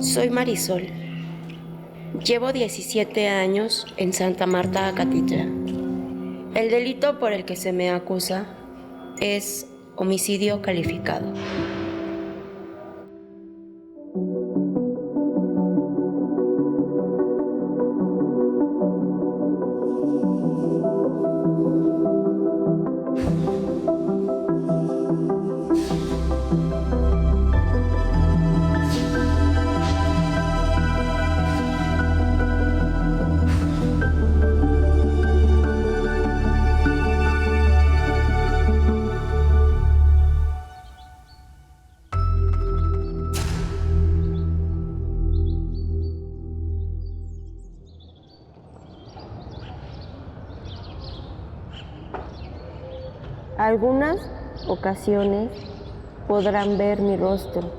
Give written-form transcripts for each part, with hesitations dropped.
Soy Marisol. Llevo 17 años en Santa Marta, Acatitla. El delito por el que se me acusa es homicidio calificado. Algunas ocasiones podrán ver mi rostro,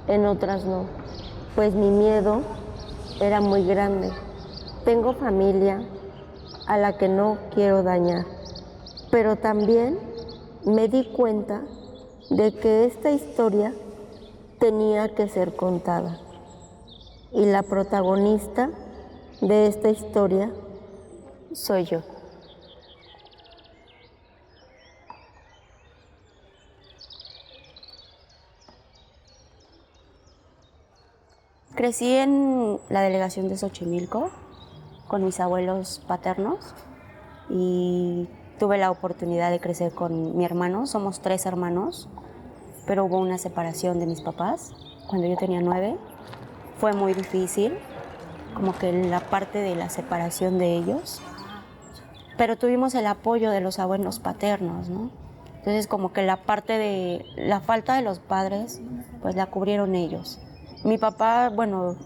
en otras no, pues mi miedo era muy grande. Tengo familia a la que no quiero dañar, pero también me di cuenta de que esta historia tenía que ser contada. Y la protagonista de esta historia soy yo. Crecí en la delegación de Xochimilco con mis abuelos paternos y tuve la oportunidad de crecer con mi hermano. Somos 3 hermanos, pero hubo una separación de mis papás cuando yo tenía 9. Fue muy difícil, como que la parte de la separación de ellos, pero tuvimos el apoyo de los abuelos paternos, ¿no? Entonces como que la parte de la falta de los padres, pues la cubrieron ellos. Mi papá, bueno,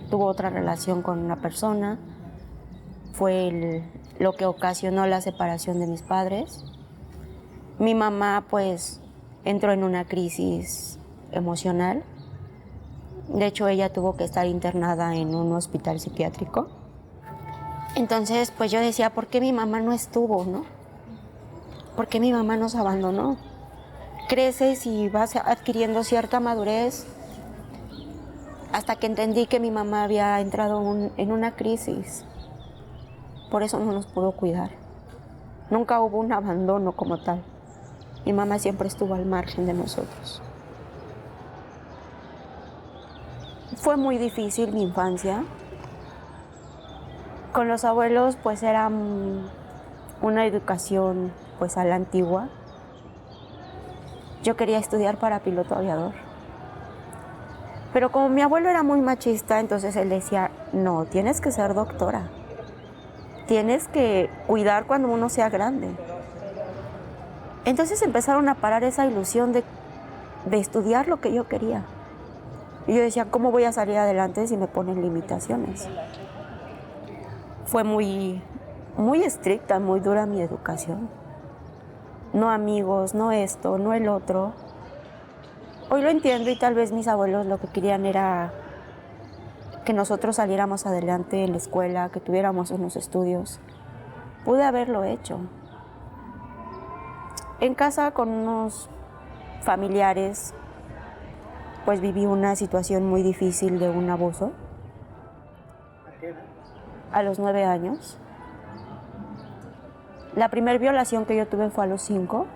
tuvo otra relación con una persona, fue lo que ocasionó la separación de mis padres. Mi mamá, pues, entró en una crisis emocional. De hecho, ella tuvo que estar internada en un hospital psiquiátrico. Entonces, pues yo decía, ¿por qué mi mamá no estuvo, no? ¿Por qué mi mamá nos abandonó? Creces y vas adquiriendo cierta madurez, hasta que entendí que mi mamá había entrado en una crisis. Por eso no nos pudo cuidar. Nunca hubo un abandono como tal. Mi mamá siempre estuvo al margen de nosotros. Fue muy difícil mi infancia. Con los abuelos pues era una educación pues a la antigua. Yo quería estudiar para piloto aviador. Pero como mi abuelo era muy machista, entonces él decía, no, tienes que ser doctora. Tienes que cuidar cuando uno sea grande. Entonces empezaron a parar esa ilusión de estudiar lo que yo quería. Y yo decía, ¿cómo voy a salir adelante si me ponen limitaciones? Fue muy estricta, muy dura mi educación. No amigos, no esto, no el otro. Hoy lo entiendo y tal vez mis abuelos lo que querían era que nosotros saliéramos adelante en la escuela, que tuviéramos unos estudios. Pude haberlo hecho. En casa con unos familiares, pues viví una situación muy difícil de un abuso. A los 9 años. La primera violación que yo tuve fue a los 5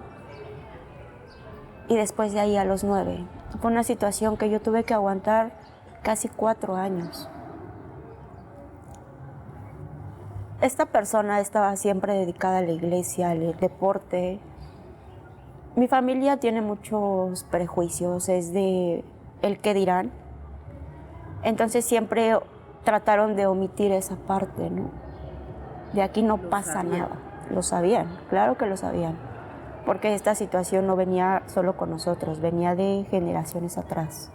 y después de ahí a los 9. Fue una situación que yo tuve que aguantar casi 4 años. Esta persona estaba siempre dedicada a la iglesia, al deporte. Mi familia tiene muchos prejuicios, es de el qué dirán. Entonces siempre trataron de omitir esa parte, ¿no? De aquí no pasa nada. Lo sabían, claro que lo sabían. Porque esta situación no venía solo con nosotros, venía de generaciones atrás.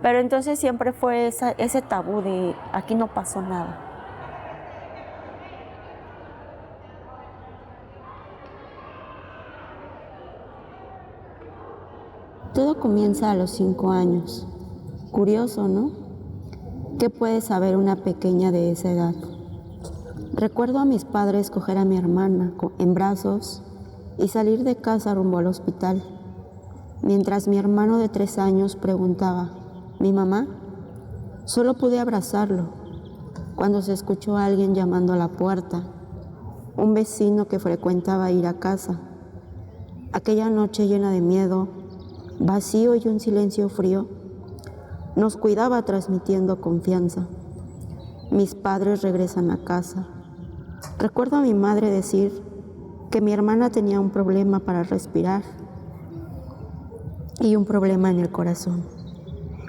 Pero entonces siempre fue ese tabú de aquí no pasó nada. Todo comienza a los 5 años. Curioso, ¿no? ¿Qué puede saber una pequeña de esa edad? Recuerdo a mis padres coger a mi hermana en brazos y salir de casa rumbo al hospital. mientras mi hermano de 3 años preguntaba, ¿mi mamá? Solo pude abrazarlo cuando se escuchó a alguien llamando a la puerta, un vecino que frecuentaba ir a casa. Aquella noche llena de miedo, vacío y un silencio frío, nos cuidaba transmitiendo confianza. Mis padres regresan a casa. Recuerdo a mi madre decir que mi hermana tenía un problema para respirar y un problema en el corazón,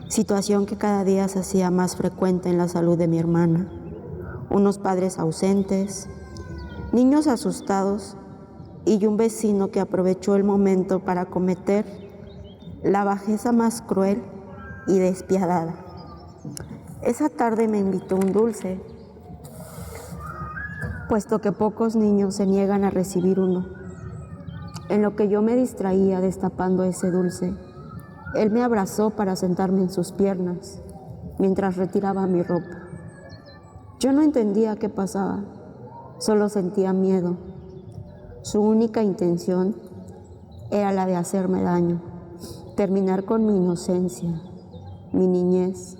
situación que cada día se hacía más frecuente en la salud de mi hermana. Unos padres ausentes, niños asustados y un vecino que aprovechó el momento para cometer la bajeza más cruel y despiadada. Esa tarde me invitó un dulce, puesto que pocos niños se niegan a recibir uno. En lo que yo me distraía destapando ese dulce, él me abrazó para sentarme en sus piernas, mientras retiraba mi ropa. Yo no entendía qué pasaba, solo sentía miedo. Su única intención era la de hacerme daño, terminar con mi inocencia, mi niñez,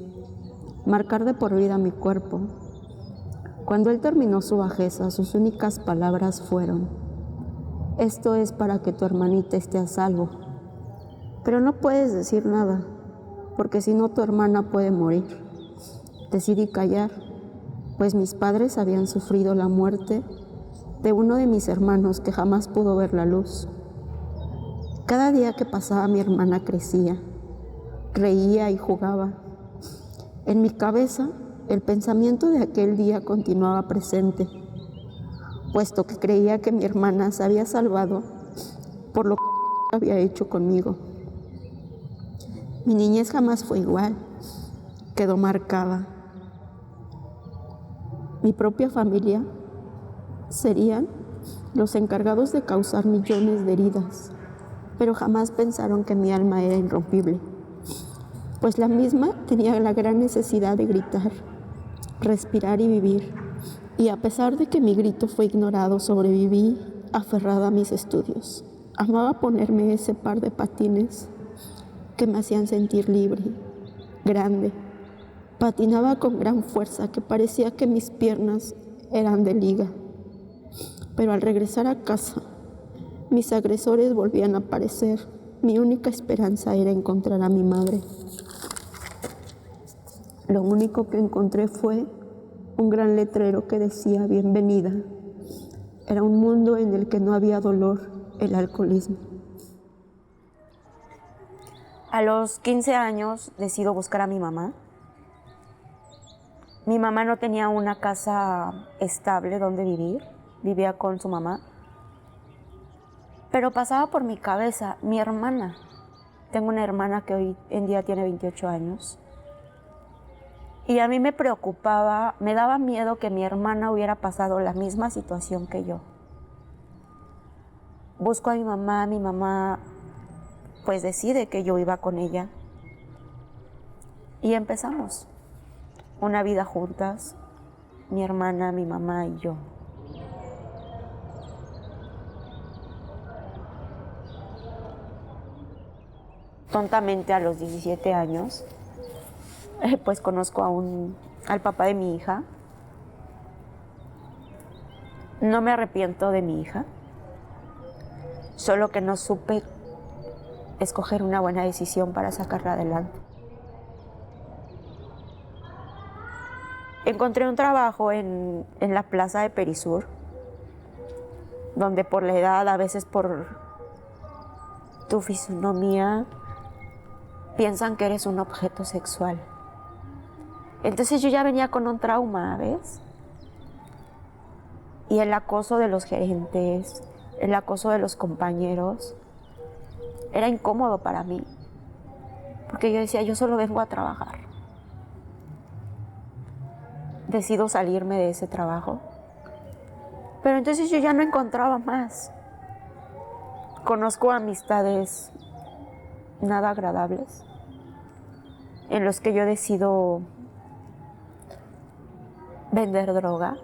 marcar de por vida mi cuerpo. Cuando él terminó su bajeza, sus únicas palabras fueron: esto es para que tu hermanita esté a salvo, pero no puedes decir nada, porque si no tu hermana puede morir. Decidí callar, pues mis padres habían sufrido la muerte de uno de mis hermanos que jamás pudo ver la luz. Cada día que pasaba mi hermana crecía, reía y jugaba. En mi cabeza, el pensamiento de aquel día continuaba presente, puesto que creía que mi hermana se había salvado por lo que había hecho conmigo. Mi niñez jamás fue igual, quedó marcada. Mi propia familia serían los encargados de causar millones de heridas, pero jamás pensaron que mi alma era irrompible, pues la misma tenía la gran necesidad de gritar, respirar y vivir. Y a pesar de que mi grito fue ignorado, sobreviví aferrada a mis estudios. Amaba ponerme ese par de patines que me hacían sentir libre, grande. Patinaba con gran fuerza que parecía que mis piernas eran de liga. Pero al regresar a casa, mis agresores volvían a aparecer. Mi única esperanza era encontrar a mi madre. Lo único que encontré fue un gran letrero que decía bienvenida. Era un mundo en el que no había dolor, el alcoholismo. A los 15 años decido buscar a mi mamá. Mi mamá no tenía una casa estable donde vivir, vivía con su mamá. Pero pasaba por mi cabeza mi hermana. Tengo una hermana que hoy en día tiene 28 años. Y a mí me preocupaba, me daba miedo que mi hermana hubiera pasado la misma situación que yo. Busco a mi mamá pues decide que yo iba con ella. Y empezamos una vida juntas, mi hermana, mi mamá y yo. Tontamente a los 17 años, pues conozco al papá de mi hija. No me arrepiento de mi hija, solo que no supe escoger una buena decisión para sacarla adelante. Encontré un trabajo en la plaza de Perisur, donde por la edad, a veces por tu fisonomía, piensan que eres un objeto sexual. Entonces yo ya venía con un trauma, ¿ves? Y el acoso de los gerentes, el acoso de los compañeros, era incómodo para mí, porque yo decía, yo solo vengo a trabajar. Decido salirme de ese trabajo, pero entonces yo ya no encontraba más. Conozco amistades nada agradables, en los que yo decido vender droga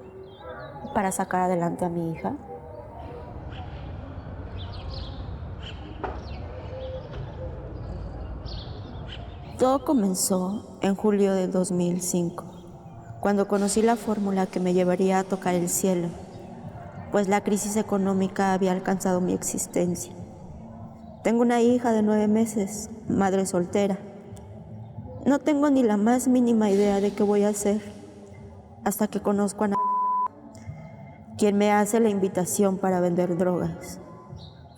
para sacar adelante a mi hija. Todo comenzó en julio de 2005, cuando conocí la fórmula que me llevaría a tocar el cielo, pues la crisis económica había alcanzado mi existencia. Tengo una hija de 9 meses, madre soltera. No tengo ni la más mínima idea de qué voy a hacer hasta que conozco a Ana, quien me hace la invitación para vender drogas.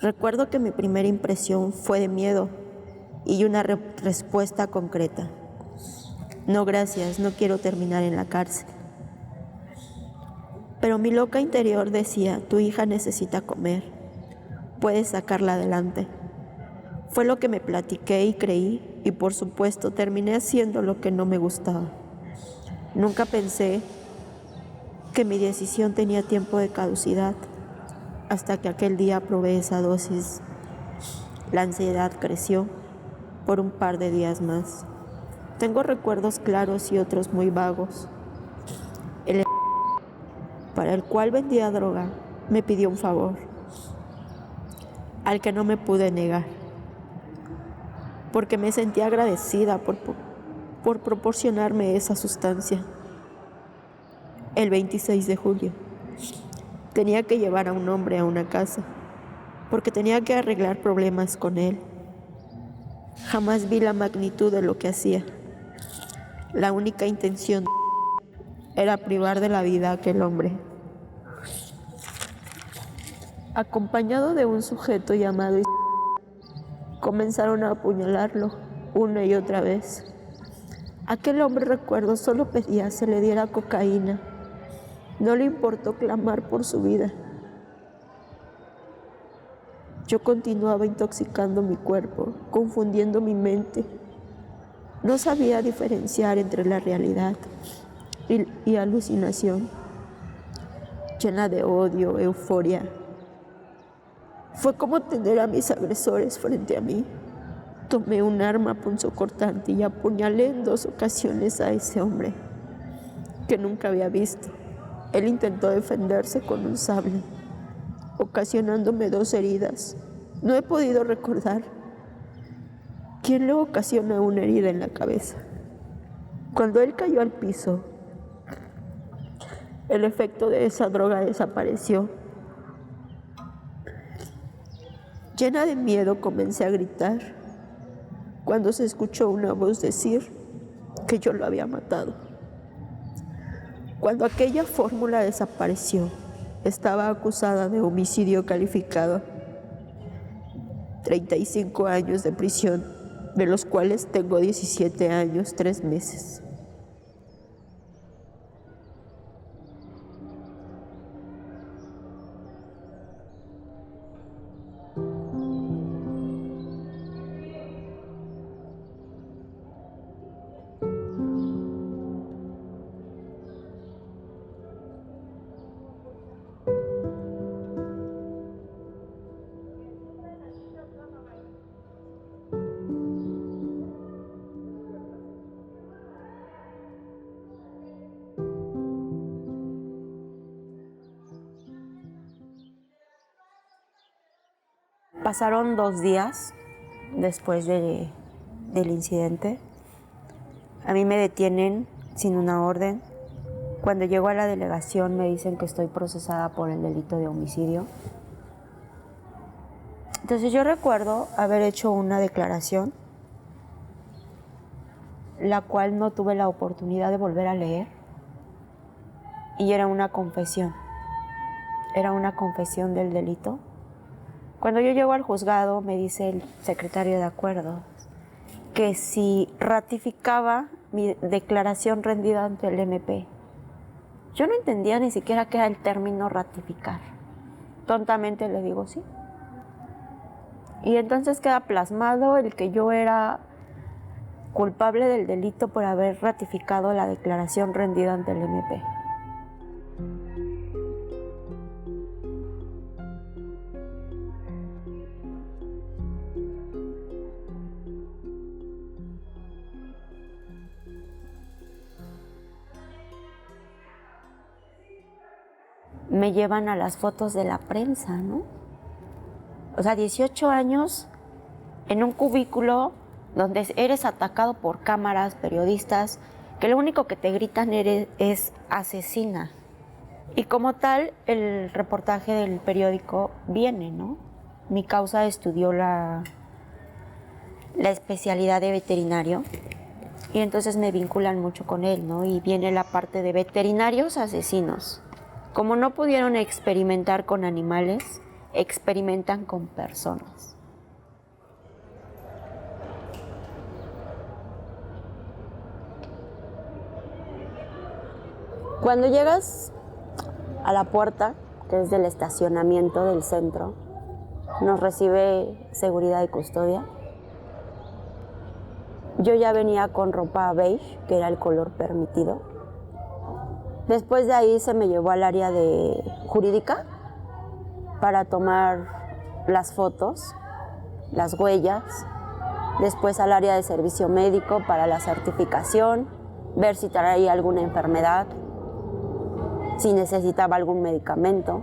Recuerdo que mi primera impresión fue de miedo y una respuesta concreta. No, gracias, no quiero terminar en la cárcel. Pero mi loca interior decía, tu hija necesita comer, puedes sacarla adelante. Fue lo que me platiqué y creí, y por supuesto terminé haciendo lo que no me gustaba. Nunca pensé que mi decisión tenía tiempo de caducidad, hasta que aquel día probé esa dosis. La ansiedad creció por un par de días más. Tengo recuerdos claros y otros muy vagos. El para el cual vendía droga me pidió un favor, al que no me pude negar, porque me sentía agradecida por proporcionarme esa sustancia. El 26 de julio tenía que llevar a un hombre a una casa, porque tenía que arreglar problemas con él. Jamás vi la magnitud de lo que hacía. La única intención era privar de la vida a aquel hombre. Acompañado de un sujeto llamado comenzaron a apuñalarlo una y otra vez. Aquel hombre, recuerdo, solo pedía se le diera cocaína. No le importó clamar por su vida. Yo continuaba intoxicando mi cuerpo, confundiendo mi mente. No sabía diferenciar entre la realidad y alucinación, llena de odio, euforia. Fue como tener a mis agresores frente a mí. Tomé un arma punzocortante y apuñalé en 2 ocasiones a ese hombre que nunca había visto. Él intentó defenderse con un sable, ocasionándome 2 heridas. No he podido recordar quién le ocasionó una herida en la cabeza. Cuando él cayó al piso, el efecto de esa droga desapareció. Llena de miedo comencé a gritar cuando se escuchó una voz decir que yo lo había matado. Cuando aquella fórmula desapareció, estaba acusada de homicidio calificado. 35 años de prisión, de los cuales tengo 17 años, 3 meses. Pasaron 2 días después del incidente. A mí me detienen sin una orden. Cuando llego a la delegación me dicen que estoy procesada por el delito de homicidio. Entonces yo recuerdo haber hecho una declaración, la cual no tuve la oportunidad de volver a leer, y era una confesión del delito. Cuando yo llego al juzgado me dice el secretario de acuerdos que si ratificaba mi declaración rendida ante el MP. Yo no entendía ni siquiera qué era el término ratificar. Tontamente le digo sí. Y entonces queda plasmado el que yo era culpable del delito por haber ratificado la declaración rendida ante el MP. Me llevan a las fotos de la prensa, ¿no? O sea, 18 años en un cubículo donde eres atacado por cámaras, periodistas, que lo único que te gritan es asesina. Y como tal, el reportaje del periódico viene, ¿no? Mi causa estudió la especialidad de veterinario y entonces me vinculan mucho con él, ¿no? Y viene la parte de veterinarios asesinos. Como no pudieron experimentar con animales, experimentan con personas. Cuando llegas a la puerta, que es del estacionamiento del centro, nos recibe seguridad y custodia. Yo ya venía con ropa beige, que era el color permitido. Después de ahí se me llevó al área de jurídica para tomar las fotos, las huellas. Después al área de servicio médico para la certificación, ver si traía alguna enfermedad, si necesitaba algún medicamento.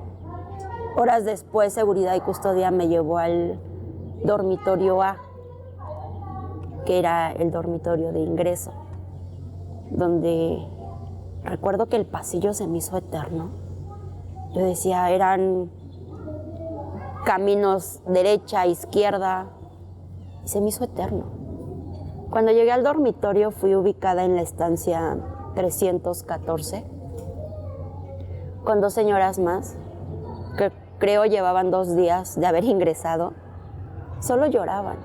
Horas después, seguridad y custodia me llevó al dormitorio A, que era el dormitorio de ingreso, donde recuerdo que el pasillo se me hizo eterno. Yo decía, eran caminos derecha, izquierda, y se me hizo eterno. Cuando llegué al dormitorio fui ubicada en la estancia 314, con 2 señoras más, que creo llevaban 2 días de haber ingresado, solo lloraban.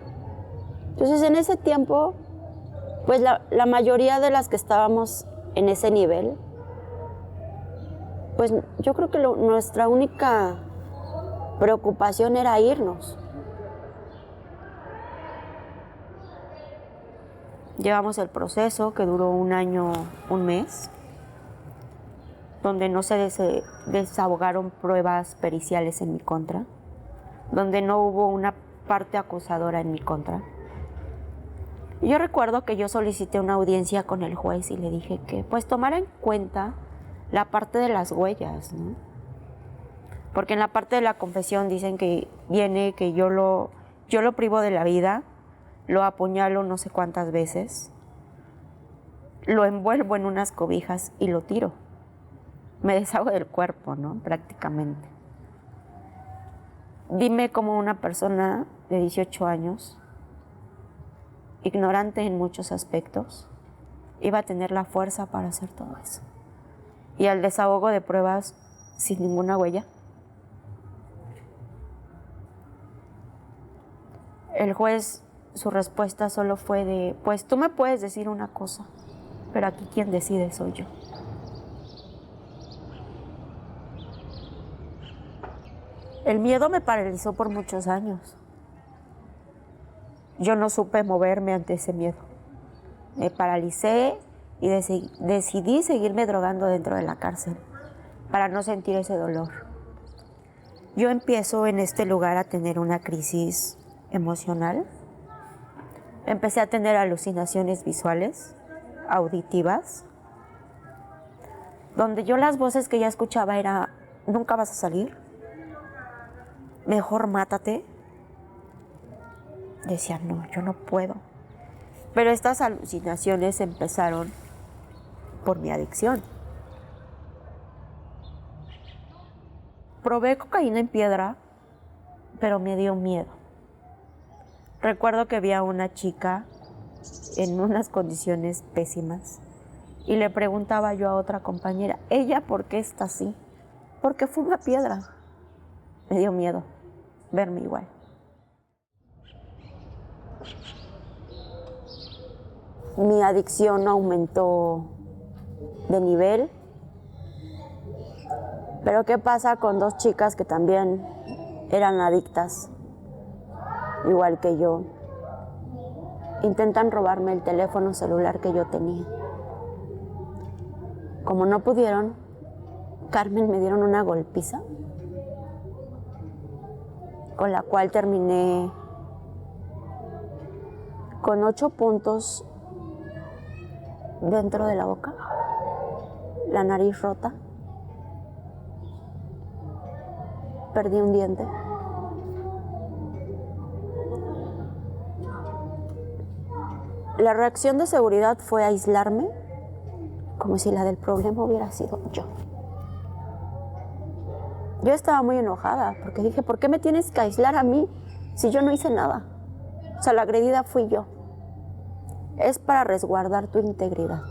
Entonces en ese tiempo, pues la mayoría de las que estábamos en ese nivel, pues yo creo que nuestra única preocupación era irnos. Llevamos el proceso que duró 1 año, 1 mes, donde no se desahogaron pruebas periciales en mi contra, donde no hubo una parte acusadora en mi contra. Y yo recuerdo que yo solicité una audiencia con el juez y le dije que pues tomara en cuenta la parte de las huellas, ¿no? Porque en la parte de la confesión dicen que viene que yo lo privo de la vida, lo apuñalo no sé cuántas veces, lo envuelvo en unas cobijas y lo tiro. Me deshago del cuerpo, ¿no? Prácticamente. Dime cómo una persona de 18 años, ignorante en muchos aspectos, iba a tener la fuerza para hacer todo eso. Y al desahogo de pruebas sin ninguna huella. El juez, su respuesta solo fue de, pues tú me puedes decir una cosa, pero aquí quien decide soy yo. El miedo me paralizó por muchos años. Yo no supe moverme ante ese miedo. Me paralicé y decidí seguirme drogando dentro de la cárcel para no sentir ese dolor. Yo empiezo en este lugar a tener una crisis emocional. Empecé a tener alucinaciones visuales, auditivas, donde yo las voces que ya escuchaba era, nunca vas a salir, mejor mátate. Decía, no, yo no puedo. Pero estas alucinaciones empezaron por mi adicción. Probé cocaína en piedra, pero me dio miedo. Recuerdo que vi a una chica en unas condiciones pésimas y le preguntaba yo a otra compañera, ¿ella por qué está así? Porque fuma piedra. Me dio miedo verme igual. Mi adicción aumentó de nivel. Pero ¿qué pasa con 2 chicas que también eran adictas, igual que yo? Intentan robarme el teléfono celular que yo tenía. Como no pudieron, Carmen me dieron una golpiza, con la cual terminé con 8 puntos dentro de la boca, la nariz rota, perdí un diente. La reacción de seguridad fue aislarme, como si la del problema hubiera sido yo. Yo estaba muy enojada porque dije, ¿por qué me tienes que aislar a mí si yo no hice nada? O sea, la agredida fui yo. Es para resguardar tu integridad.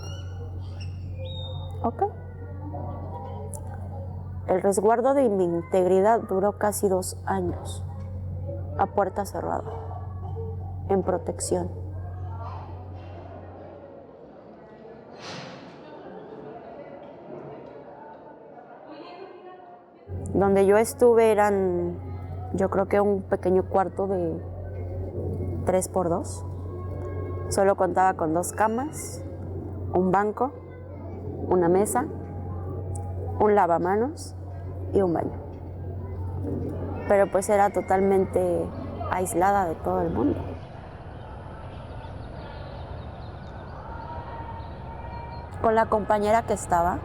¿Ok? El resguardo de mi integridad duró casi 2 años, a puerta cerrada, en protección. Donde yo estuve eran, yo creo que un pequeño cuarto de 3x2. Solo contaba con 2 camas, un banco, una mesa, un lavamanos y un baño. Pero pues era totalmente aislada de todo el mundo. Con la compañera que estaba,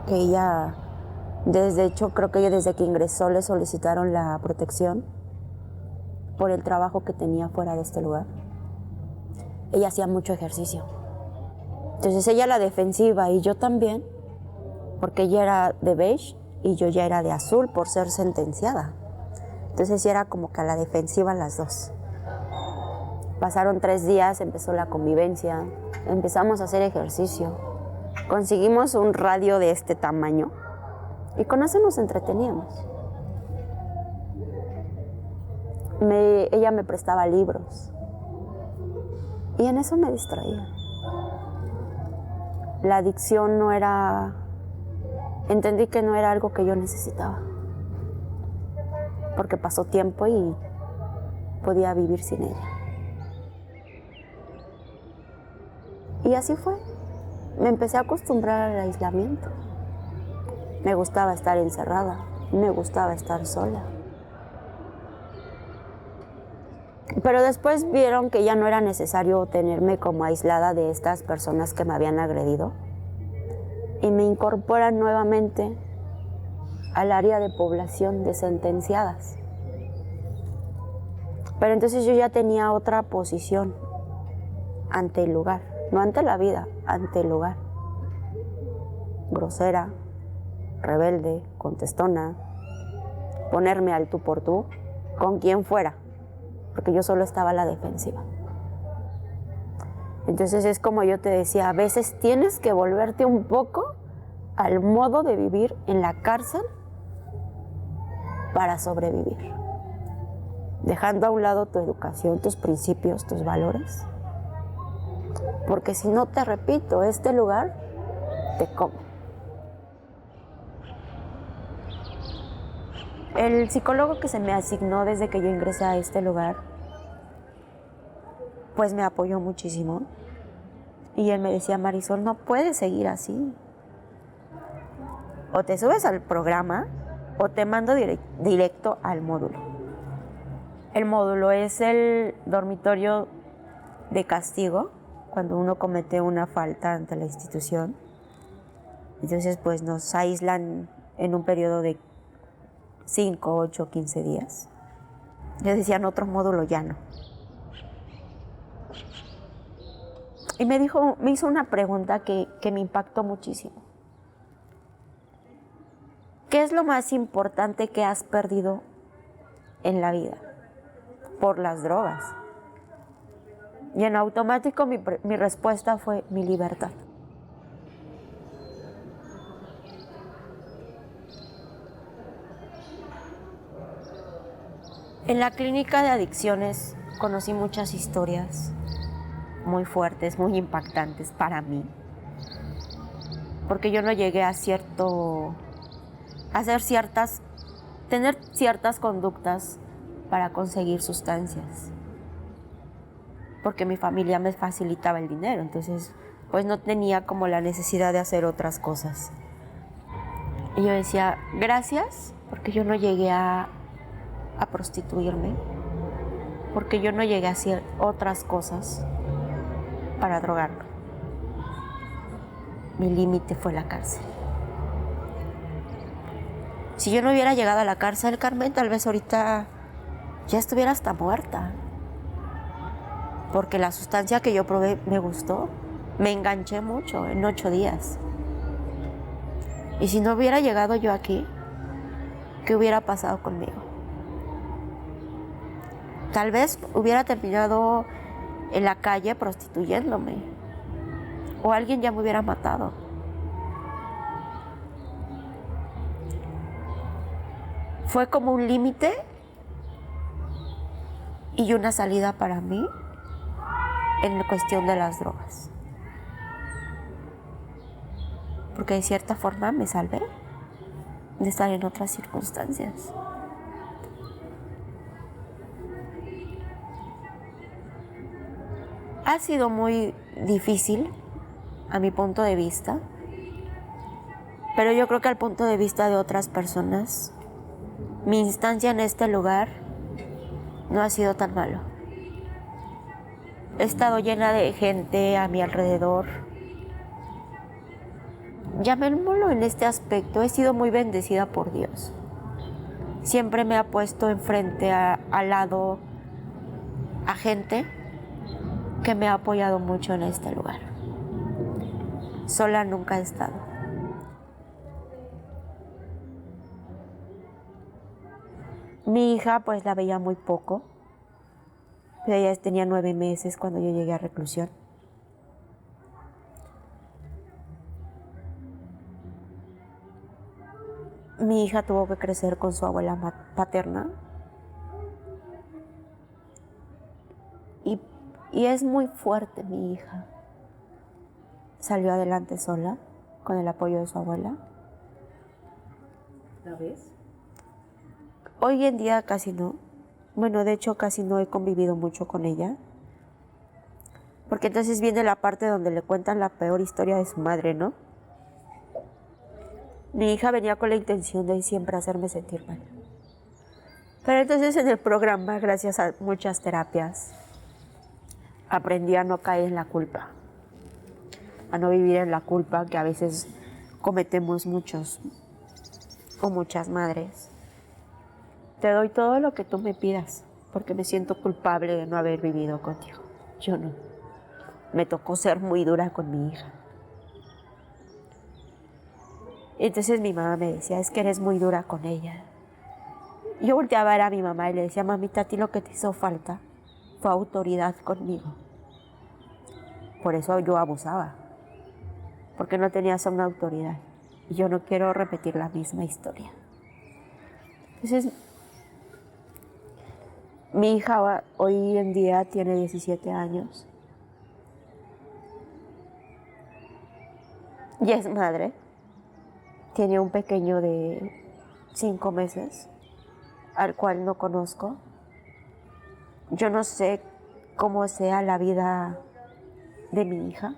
que ella, desde hecho, creo que ella desde que ingresó le solicitaron la protección por el trabajo que tenía fuera de este lugar. Ella hacía mucho ejercicio. Entonces ella la defensiva y yo también, porque ella era de beige y yo ya era de azul por ser sentenciada. Entonces sí era como que a la defensiva las dos. Pasaron 3 días, empezó la convivencia, empezamos a hacer ejercicio. Conseguimos un radio de este tamaño y con eso nos entreteníamos. Ella me prestaba libros y en eso me distraía. La adicción no era... Entendí que no era algo que yo necesitaba, porque pasó tiempo y podía vivir sin ella. Y así fue. Me empecé a acostumbrar al aislamiento. Me gustaba estar encerrada, me gustaba estar sola. Pero después vieron que ya no era necesario tenerme como aislada de estas personas que me habían agredido y me incorporan nuevamente al área de población de sentenciadas. Pero entonces yo ya tenía otra posición ante el lugar, no ante la vida, ante el lugar. Grosera, rebelde, contestona, ponerme al tú por tú, con quien fuera, porque yo solo estaba a la defensiva. Entonces es como yo te decía, a veces tienes que volverte un poco al modo de vivir en la cárcel para sobrevivir, dejando a un lado tu educación, tus principios, tus valores, porque si no, te repito, este lugar te come. El psicólogo que se me asignó desde que yo ingresé a este lugar, pues me apoyó muchísimo. Y él me decía, Marisol, no puedes seguir así. O te subes al programa o te mando directo al módulo. El módulo es el dormitorio de castigo cuando uno comete una falta ante la institución. Entonces pues nos aíslan en un periodo de 5, 8, 15 días. Yo decía, en otro módulo ya no. Y me hizo una pregunta que me impactó muchísimo. ¿Qué es lo más importante que has perdido en la vida? Por las drogas. Y en automático mi respuesta fue mi libertad. En la clínica de adicciones conocí muchas historias muy fuertes, muy impactantes para mí, porque yo no llegué a tener ciertas conductas para conseguir sustancias, porque mi familia me facilitaba el dinero, entonces pues no tenía como la necesidad de hacer otras cosas. Y yo decía, gracias, porque yo no llegué a prostituirme, porque yo no llegué a hacer otras cosas para drogarme. Mi límite fue la cárcel. Si yo no hubiera llegado a la cárcel, Carmen, tal vez ahorita ya estuviera hasta muerta. porque la sustancia que yo probé me gustó. Me enganché mucho en 8 días. Y si no hubiera llegado yo aquí, ¿qué hubiera pasado conmigo? Tal vez hubiera terminado en la calle prostituyéndome. O alguien ya me hubiera matado. Fue como un límite y una salida para mí en cuestión de las drogas. Porque de cierta forma me salvé de estar en otras circunstancias. Ha sido muy difícil a mi punto de vista, pero yo creo que al punto de vista de otras personas, mi instancia en este lugar no ha sido tan malo. He estado llena de gente a mi alrededor. Llamémoslo en este aspecto, he sido muy bendecida por Dios. Siempre me ha puesto enfrente, al lado, a gente que me ha apoyado mucho en este lugar. Sola nunca he estado. Mi hija pues la veía muy poco. Ella tenía 9 meses cuando yo llegué a reclusión. Mi hija tuvo que crecer con su abuela paterna. Y es muy fuerte mi hija. Salió adelante sola, con el apoyo de su abuela. ¿La ves? Hoy en día casi no. Bueno, de hecho casi no he convivido mucho con ella. Porque entonces viene la parte donde le cuentan la peor historia de su madre, ¿no? Mi hija venía con la intención de siempre hacerme sentir mal. Pero entonces en el programa, gracias a muchas terapias, aprendí a no caer en la culpa, a no vivir en la culpa que a veces cometemos muchos o muchas madres. Te doy todo lo que tú me pidas, porque me siento culpable de no haber vivido contigo. Yo no. Me tocó ser muy dura con mi hija. Entonces mi mamá me decía, es que eres muy dura con ella. Yo volteaba a ver a mi mamá y le decía, mamita, a ti lo que te hizo falta fue autoridad conmigo. Por eso yo abusaba, porque no tenías una autoridad. Y yo no quiero repetir la misma historia. Entonces, mi hija hoy en día tiene 17 años. Y es madre. Tiene un pequeño de 5 meses, al cual no conozco. Yo no sé cómo sea la vida de mi hija.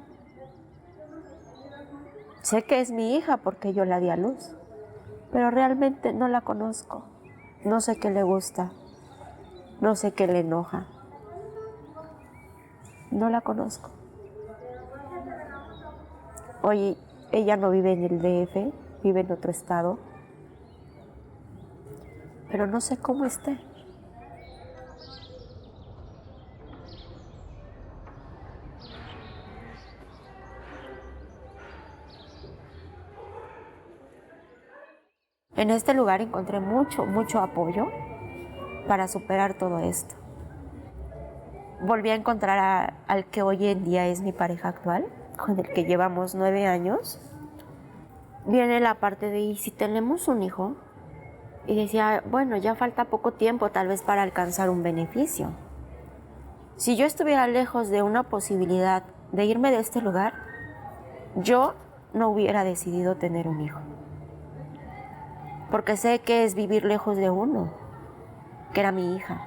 Sé que es mi hija porque yo la di a luz, pero realmente no la conozco. No sé qué le gusta, no sé qué le enoja. No la conozco. Hoy ella no vive en el DF, vive en otro estado, pero no sé cómo esté. En este lugar encontré mucho apoyo para superar todo esto. Volví a encontrar al que hoy en día es mi pareja actual, con el que llevamos 9 años. Viene la parte de, ¿y si tenemos un hijo? Y decía, bueno, ya falta poco tiempo tal vez para alcanzar un beneficio. Si yo estuviera lejos de una posibilidad de irme de este lugar, yo no hubiera decidido tener un hijo. Porque sé que es vivir lejos de uno, que era mi hija.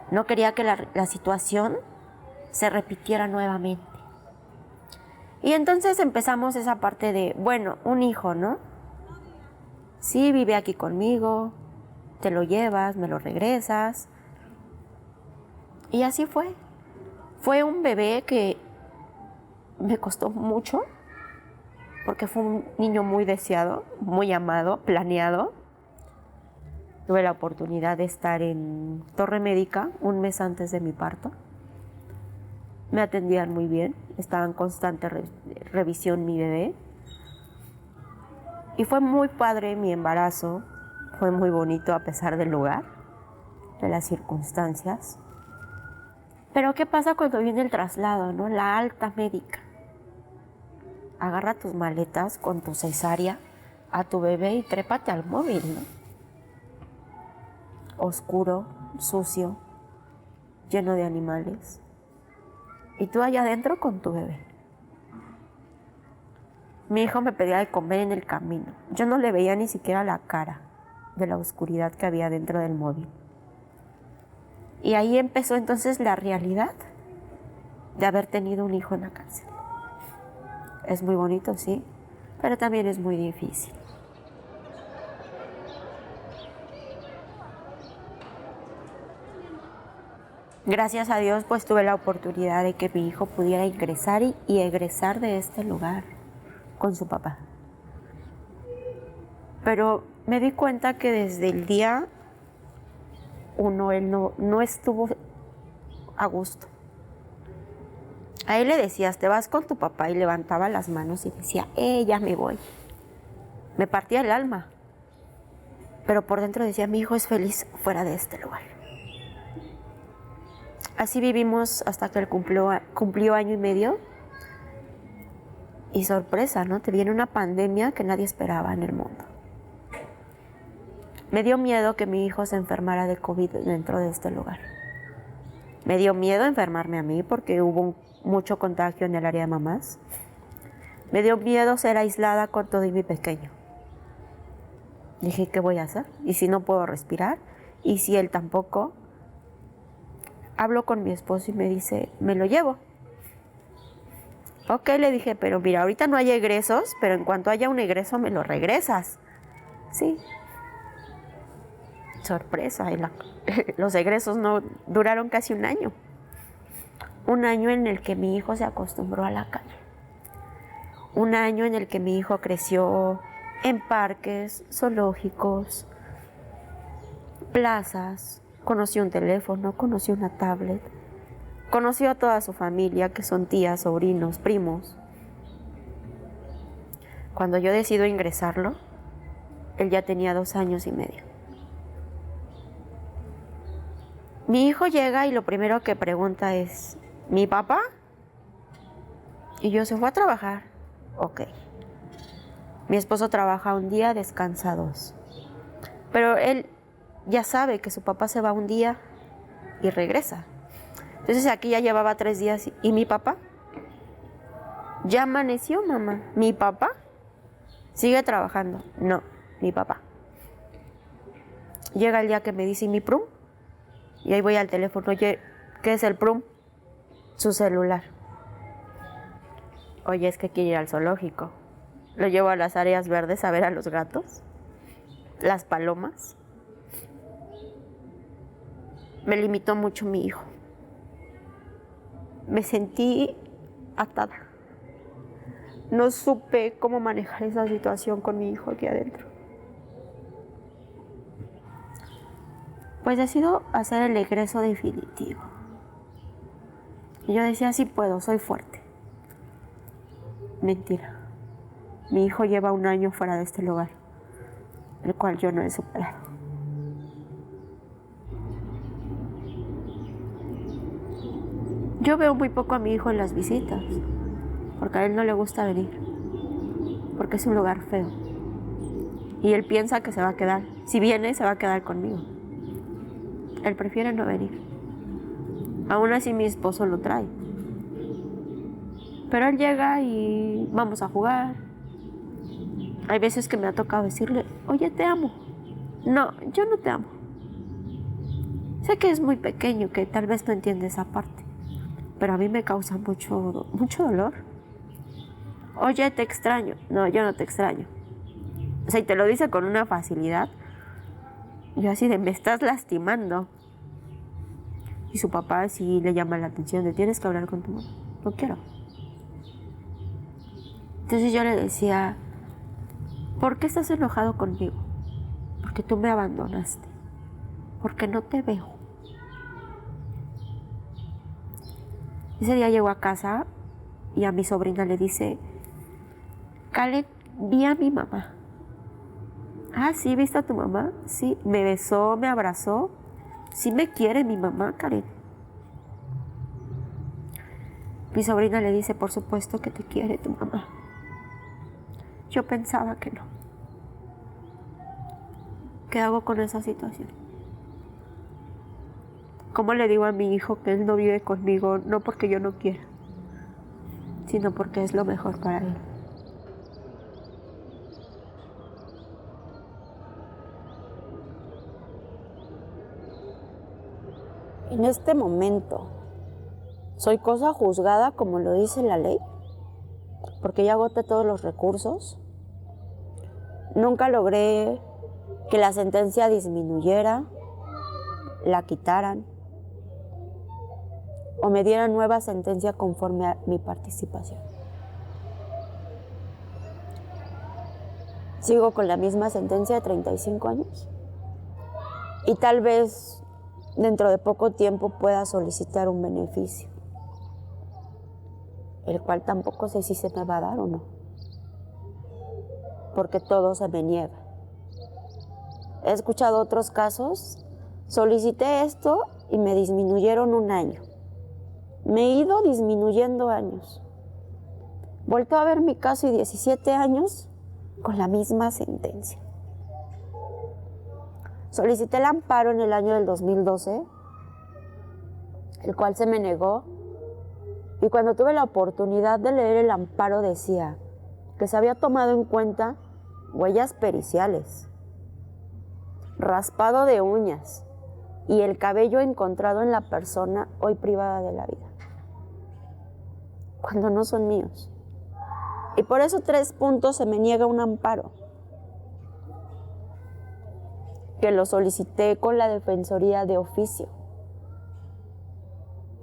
No quería que la situación se repitiera nuevamente. Y entonces empezamos esa parte de, bueno, un hijo, ¿no? Sí, vive aquí conmigo, te lo llevas, me lo regresas. Y así fue. Fue un bebé que me costó mucho, porque fue un niño muy deseado, muy amado, planeado. Tuve la oportunidad de estar en Torre Médica un mes antes de mi parto. me atendían muy bien, estaba en constante revisión mi bebé. Y fue muy padre mi embarazo, fue muy bonito a pesar del lugar, de las circunstancias. Pero ¿qué pasa cuando viene el traslado, no? La alta médica. Agarra tus maletas con tu cesárea a tu bebé y trépate al móvil, ¿no? Oscuro, sucio, lleno de animales. Y tú allá adentro con tu bebé. Mi hijo me pedía de comer en el camino. Yo no le veía ni siquiera la cara de la oscuridad que había dentro del móvil. Y ahí empezó entonces la realidad de haber tenido un hijo en la cárcel. Es muy bonito, sí, pero también es muy difícil. Gracias a Dios, pues tuve la oportunidad de que mi hijo pudiera ingresar y egresar de este lugar con su papá. Pero me di cuenta que desde el día uno, él no estuvo a gusto. A él le decías, te vas con tu papá, y levantaba las manos y decía, ya me voy. Me partía el alma. Pero por dentro decía, mi hijo es feliz fuera de este lugar. Así vivimos hasta que él cumplió año y medio. Y sorpresa, ¿no? Te viene una pandemia que nadie esperaba en el mundo. Me dio miedo que mi hijo se enfermara de COVID dentro de este lugar. Me dio miedo enfermarme a mí porque hubo mucho contagio en el área de mamás. Me dio miedo ser aislada con todo y mi pequeño. Dije, ¿qué voy a hacer? ¿Y si no puedo respirar? ¿Y si él tampoco? Hablo con mi esposo y me dice, me lo llevo. Ok, le dije, pero mira, ahorita no hay egresos, pero en cuanto haya un egreso me lo regresas. Sí. Sorpresa, los egresos no duraron casi un año. Un año en el que mi hijo se acostumbró a la calle. Un año en el que mi hijo creció en parques, zoológicos, plazas, conoció un teléfono, conoció una tablet, conoció a toda su familia, que son tías, sobrinos, primos. Cuando yo decido ingresarlo, él ya tenía 2 años y medio. Mi hijo llega y lo primero que pregunta es, ¿mi papá? Y yo, se fue a trabajar. Ok. Mi esposo trabaja un día, descansa 2. Pero él ya sabe que su papá se va un día y regresa. Entonces aquí ya llevaba 3 días. ¿Y mi papá? Ya amaneció, mamá. ¿Mi papá? Sigue trabajando. No, mi papá. Llega el día que me dice, ¿y mi prum? Y ahí voy al teléfono. Oye, ¿qué es el prum? Su celular. Oye, es que quiere ir al zoológico. Lo llevo a las áreas verdes a ver a los gatos, las palomas. Me limitó mucho mi hijo. Me sentí atada. No supe cómo manejar esa situación con mi hijo aquí adentro. Pues decido hacer el egreso definitivo. Y yo decía, sí puedo, soy fuerte. Mentira. Mi hijo lleva 1 año fuera de este lugar, el cual yo no he superado. Yo veo muy poco a mi hijo en las visitas, porque a él no le gusta venir, porque es un lugar feo. Y él piensa que se va a quedar. Si viene, se va a quedar conmigo. Él prefiere no venir. Aún así mi esposo lo trae. Pero él llega y vamos a jugar. Hay veces que me ha tocado decirle, oye, te amo. No, yo no te amo. Sé que es muy pequeño, que tal vez no entiende esa parte, pero a mí me causa mucho dolor. Oye, te extraño. No, yo no te extraño. O sea, y te lo dice con una facilidad. Yo así de, me estás lastimando. Y su papá sí le llama la atención de, tienes que hablar con tu mamá. No quiero. Entonces yo le decía, ¿por qué estás enojado conmigo? Porque tú me abandonaste. Porque no te veo. Ese día llegó a casa y a mi sobrina le dice, Karen, vi a mi mamá. Ah, sí, ¿viste a tu mamá? Sí, me besó, me abrazó. Sí me quiere mi mamá, Karen. Mi sobrina le dice, por supuesto que te quiere tu mamá. Yo pensaba que no. ¿Qué hago con esa situación? ¿Cómo le digo a mi hijo que él no vive conmigo, no porque yo no quiera, sino porque es lo mejor para él? En este momento, ¿soy cosa juzgada como lo dice la ley? Porque ya agoté todos los recursos. Nunca logré que la sentencia disminuyera, la quitaran o me dieran nueva sentencia conforme a mi participación. Sigo con la misma sentencia de 35 años y tal vez dentro de poco tiempo pueda solicitar un beneficio, el cual tampoco sé si se me va a dar o no, porque todo se me niega. He escuchado otros casos, solicité esto y me disminuyeron 1 año. Me he ido disminuyendo años. Vuelto a ver mi caso y 17 años con la misma sentencia. Solicité el amparo en el año del 2012, el cual se me negó. Y cuando tuve la oportunidad de leer el amparo decía que se había tomado en cuenta huellas periciales, raspado de uñas y el cabello encontrado en la persona hoy privada de la vida, cuando no son míos. Y por eso 3 puntos se me niega un amparo, que lo solicité con la Defensoría de Oficio,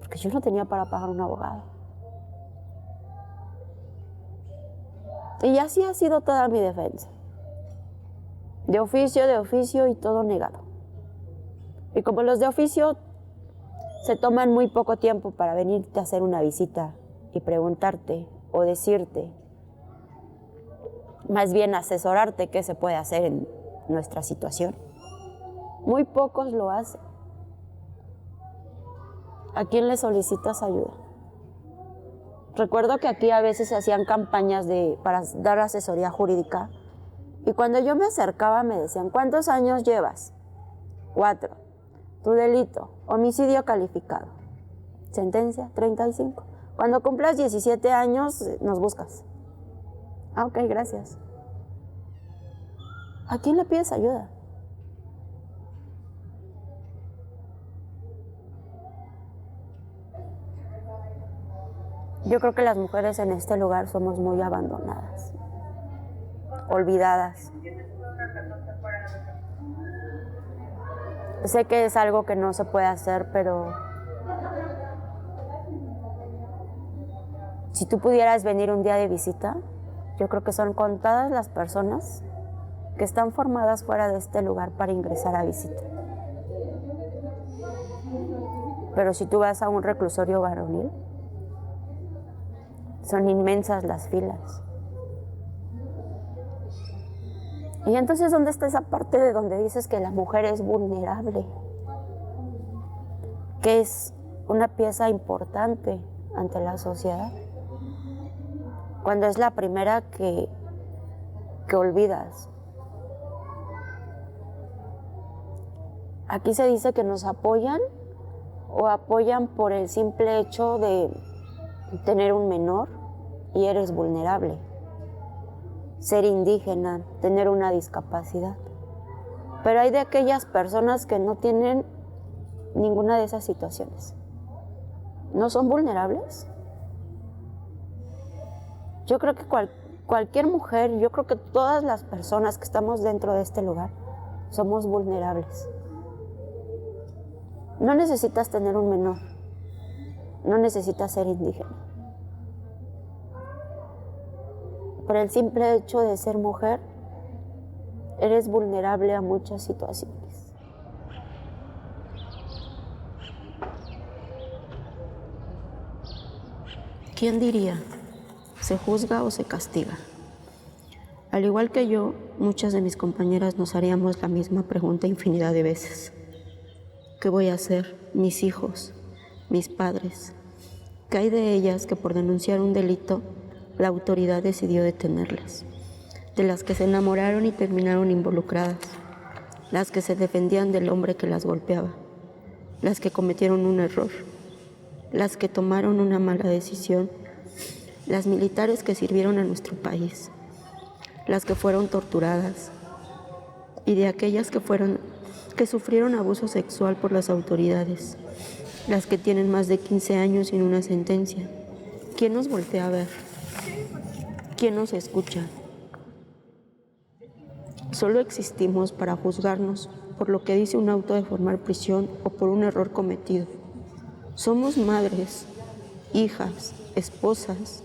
porque yo no tenía para pagar un abogado. Y así ha sido toda mi defensa. De oficio y todo negado. Y como los de oficio se toman muy poco tiempo para venirte a hacer una visita y preguntarte o decirte, más bien asesorarte qué se puede hacer en nuestra situación, muy pocos lo hacen. ¿A quién le solicitas ayuda? Recuerdo que aquí a veces se hacían campañas para dar asesoría jurídica y cuando yo me acercaba me decían, ¿cuántos años llevas? 4. Tu delito, homicidio calificado. Sentencia, 35. Cuando cumplas 17 años nos buscas. Ah, ok, gracias. ¿A quién le pides ayuda? Yo creo que las mujeres en este lugar somos muy abandonadas, olvidadas. Sé que es algo que no se puede hacer, pero si tú pudieras venir un día de visita, yo creo que son contadas las personas que están formadas fuera de este lugar para ingresar a visita. Pero si tú vas a un reclusorio varonil, son inmensas las filas. Y entonces, ¿dónde está esa parte de donde dices que la mujer es vulnerable? Que es una pieza importante ante la sociedad. Cuando es la primera que olvidas. Aquí se dice que nos apoyan o apoyan por el simple hecho de tener un menor y eres vulnerable. Ser indígena, tener una discapacidad. Pero hay de aquellas personas que no tienen ninguna de esas situaciones. ¿No son vulnerables? Yo creo que cualquier mujer, yo creo que todas las personas que estamos dentro de este lugar somos vulnerables. No necesitas tener un menor, no necesitas ser indígena. Por el simple hecho de ser mujer, eres vulnerable a muchas situaciones. ¿quién diría? ¿Se juzga o se castiga? Al igual que yo, muchas de mis compañeras nos haríamos la misma pregunta infinidad de veces. ¿Qué voy a hacer? Mis hijos, mis padres. ¿Qué hay de ellas que por denunciar un delito la autoridad decidió detenerlas? De las que se enamoraron y terminaron involucradas, las que se defendían del hombre que las golpeaba, las que cometieron un error, las que tomaron una mala decisión, las militares que sirvieron a nuestro país, las que fueron torturadas y de aquellas que sufrieron abuso sexual por las autoridades, las que tienen más de 15 años sin una sentencia. ¿Quién nos voltea a ver? ¿Quién nos escucha? Solo existimos para juzgarnos por lo que dice un auto de formar prisión o por un error cometido. Somos madres, hijas, esposas,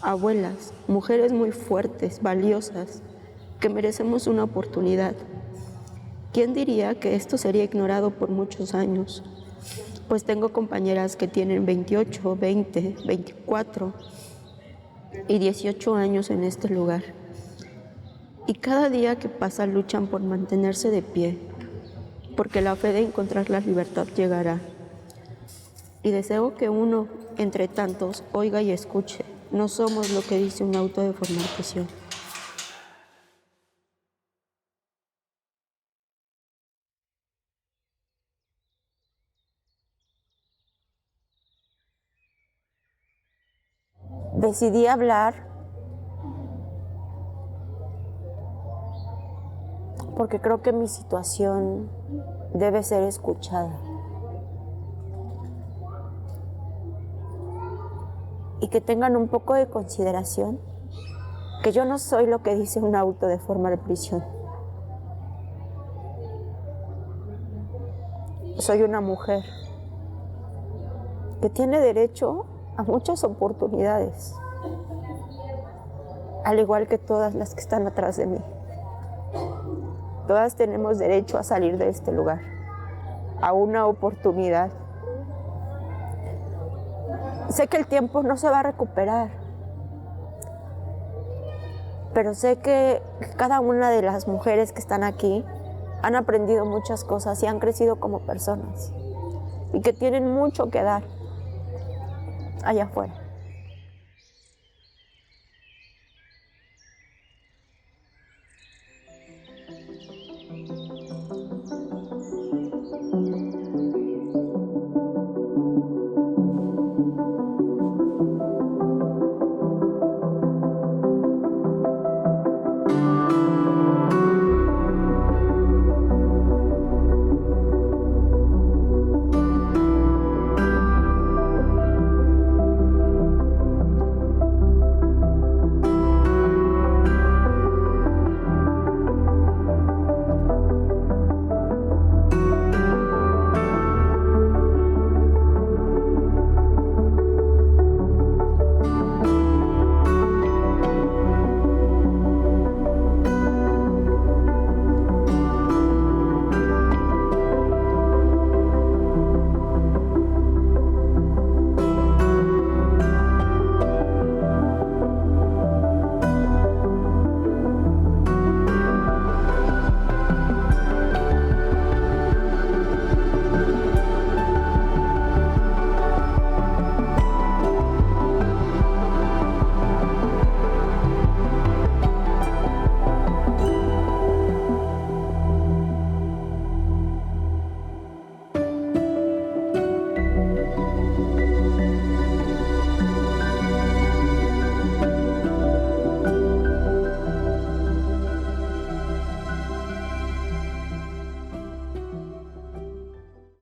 abuelas, mujeres muy fuertes, valiosas, que merecemos una oportunidad. ¿Quién diría que esto sería ignorado por muchos años? Pues tengo compañeras que tienen 28, 20, 24 y 18 años en este lugar. Y cada día que pasa luchan por mantenerse de pie, porque la fe de encontrar la libertad llegará. Y deseo que uno, entre tantos, oiga y escuche. No somos lo que dice un auto de formar prisión. Decidí hablar porque creo que mi situación debe ser escuchada. Y que tengan un poco de consideración que yo no soy lo que dice un auto de formar prisión. Soy una mujer que tiene derecho a muchas oportunidades, al igual que todas las que están atrás de mí. Todas tenemos derecho a salir de este lugar, a una oportunidad. Sé que el tiempo no se va a recuperar, pero sé que cada una de las mujeres que están aquí han aprendido muchas cosas y han crecido como personas y que tienen mucho que dar allá afuera.